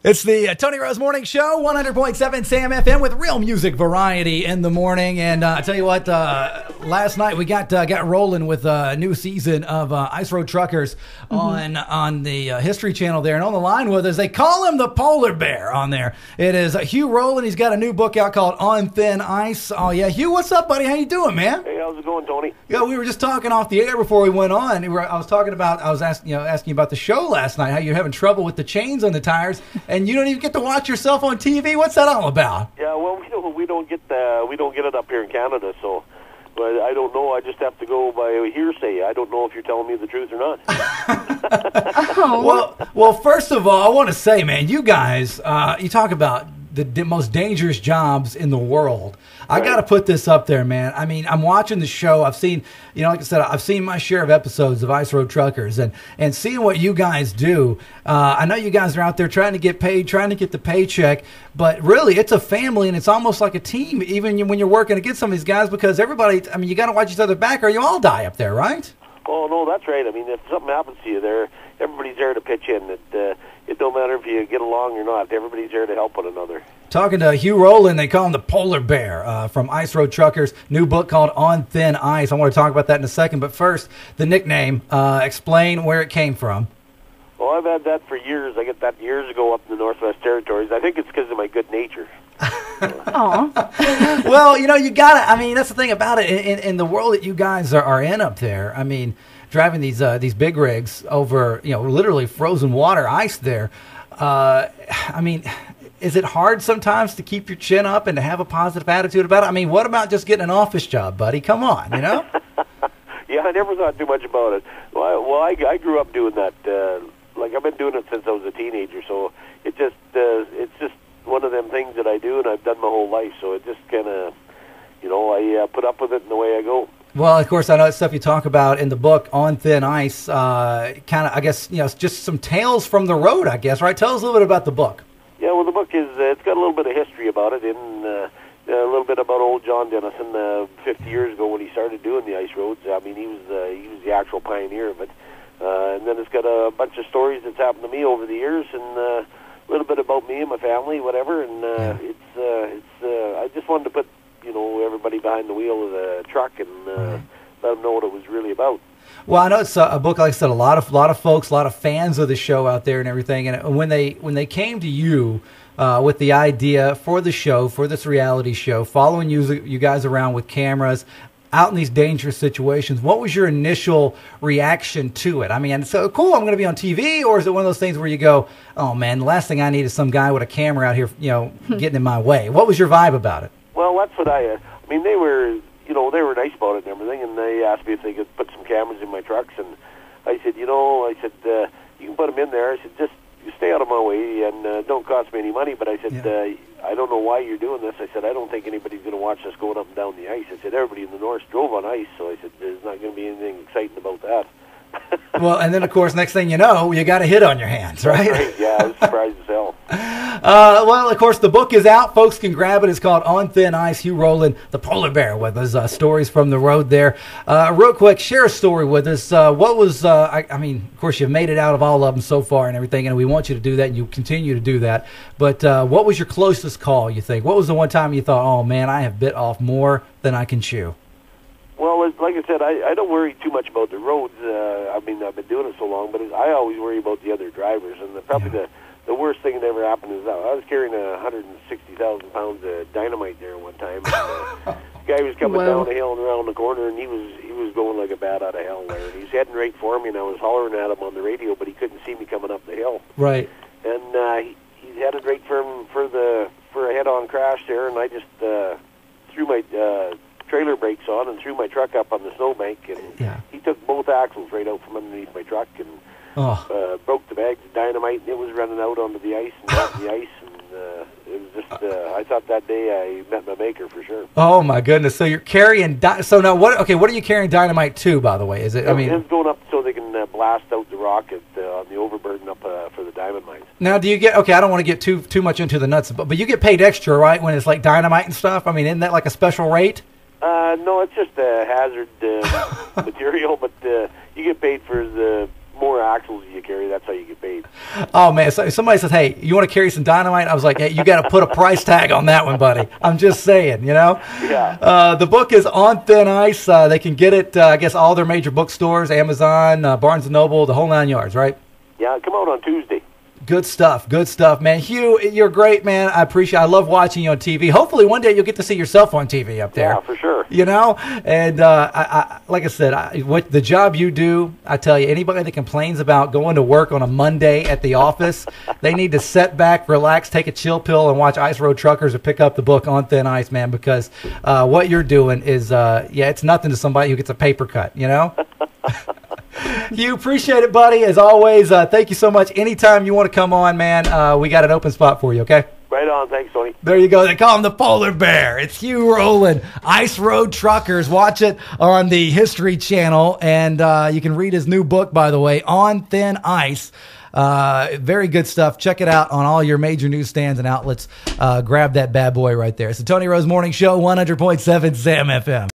It's the Tony Rose Morning Show, 100.7 Sam FM with real music variety in the morning. And I tell you what, last night we got rolling with a new season of Ice Road Truckers on the History Channel there. And on the line with us, they call him the Polar Bear on there. It is Hugh Rowland. He's got a new book out called On Thin Ice. Oh, yeah. Hugh, what's up, buddy? How you doing, man? Hey, how's it going, Tony? Yeah, we were just talking off the air before we went on. I was asking you about the show last night, how you're having trouble with the chains on the tires. And you don't even get to watch yourself on TV. What's that all about? Yeah, well, we don't get it up here in Canada, so but I don't know. I just have to go by hearsay. I don't know if you're telling me the truth or not. Well, first of all, I want to say, man, you guys, you talk about the most dangerous jobs in the world. I got to put this up there, man. I mean, I'm watching the show. I've seen, like I said, I've seen my share of episodes of Ice Road Truckers, and seeing what you guys do. I know you guys are out there trying to get paid, trying to get the paycheck, but really, it's a family, and it's almost like a team, even when you're working against some of these guys, because everybody, I mean, you got to watch each other back, or you all die up there, right? Oh, no, that's right. I mean, if something happens to you there, everybody's there to pitch in. It don't matter if you get along or not. Everybody's there to help one another. Talking to Hugh Rowland, they call him the Polar Bear from Ice Road Truckers. New book called On Thin Ice. I want to talk about that in a second. But first, the nickname. Explain where it came from. Well, I've had that for years. I got that years ago up in the Northwest Territories. I think it's because of my good nature. Aw. Well, you got to. I mean, that's the thing about it. In the world that you guys are in up there, I mean, driving these big rigs over, literally frozen water, ice there. I mean, is it hard sometimes to keep your chin up and to have a positive attitude about it? I mean, what about just getting an office job, buddy? Come on, Yeah, I never thought too much about it. Well, I grew up doing that. Like, I've been doing it since I was a teenager, so it's just one of them things that I do, and I've done my whole life, so it just kind of, I put up with it in the way I go. Well, of course, I know it's stuff you talk about in the book, On Thin Ice, kind of, I guess, just some tales from the road, I guess, right? Tell us a little bit about the book. Yeah, well, the book is, it's got a little bit of history about it, and a little bit about old John Dennison, 50 years ago when he started doing the ice roads. I mean, he was the actual pioneer of it. And then it's got a bunch of stories that's happened to me over the years, and a little bit about me and my family, whatever, and I just wanted to put everybody behind the wheel of the truck and let them know what it was really about. Well, I know it's a book, like I said, a lot of folks, a lot of fans of the show out there and everything. And when they came to you with the idea for the show, for this reality show, following you guys around with cameras, out in these dangerous situations, what was your initial reaction to it? I mean, so cool, I'm going to be on TV, or is it one of those things where you go, oh man, the last thing I need is some guy with a camera out here, getting in my way? What was your vibe about it? Well, that's what I mean, they were nice about it and everything, and they asked me if they could put some cameras in my trucks, and I said, you can put them in there. I said, just you stay out of my way and don't cost me any money. But I said, I don't know why you're doing this. I said, I don't think anybody's going to watch us going up and down the ice. I said, everybody in the North drove on ice, so I said, there's not going to be anything exciting about that. Well, and then, of course, next thing you know, you got a hit on your hands, right? That's right. Yeah, I was surprised as hell. Well, of course, the book is out. Folks can grab it. It's called On Thin Ice. Hugh Rowland, the Polar Bear, with his stories from the road there. Real quick, share a story with us. What was, I mean, of course, you've made it out of all of them so far and everything, and we want you to do that, and you continue to do that. But what was your closest call, you think? What was the one time you thought, oh, man, I have bit off more than I can chew? Well, like I said, I don't worry too much about the roads. I mean, I've been doing it so long, but I always worry about the other drivers. And the worst thing that ever happened is that I was carrying 160,000 pounds of dynamite there one time. And, the guy was coming down the hill and around the corner, and he was going like a bat out of hell there. And he was heading right for me, and I was hollering at him on the radio, but he couldn't see me coming up the hill. Right. And he headed right for him for a head-on crash there, and I just threw my trailer brakes on and threw my truck up on the snowbank, and he took both axles right out from underneath my truck and broke the bags of dynamite, and it was running out onto the ice and out the ice, and it was just I thought that day I met my maker for sure. Oh my goodness! So you're carrying so now what? Okay, what are you carrying dynamite to? By the way, is it? I mean, it's going up so they can blast out the rock on the overburden up for the diamond mines. Now, do you get? Okay, I don't want to get too much into the nuts, but you get paid extra, right? When it's like dynamite and stuff. I mean, isn't that like a special rate? No, it's just a hazard material, but you get paid for the more axles you carry, that's how you get paid. Oh man, so somebody says, "Hey, you want to carry some dynamite?" I was like, "Hey, you got to put a price tag on that one, buddy." I'm just saying, you know. Yeah. The book is On Thin Ice. They can get it, I guess, all their major bookstores, Amazon, Barnes and Noble, the whole 9 yards, right? Yeah, come out on Tuesday. Good stuff, man. Hugh, you're great, man. I love watching you on TV. Hopefully, one day you'll get to see yourself on TV up there. Yeah, for sure. You know, and like I said, what the job you do, I tell you, anybody that complains about going to work on a Monday at the office, they need to sit back, relax, take a chill pill, and watch Ice Road Truckers or pick up the book On Thin Ice, man. Because what you're doing is, it's nothing to somebody who gets a paper cut. You know. You appreciate it, buddy. As always, thank you so much. Anytime you want to come on, man, we got an open spot for you, okay? Right on. Thanks, Tony. There you go. They call him the Polar Bear. It's Hugh Rowland, Ice Road Truckers. Watch it on the History Channel, and you can read his new book, by the way, On Thin Ice. Very good stuff. Check it out on all your major newsstands and outlets. Grab that bad boy right there. It's the Tony Rose Morning Show, 100.7 Sam FM.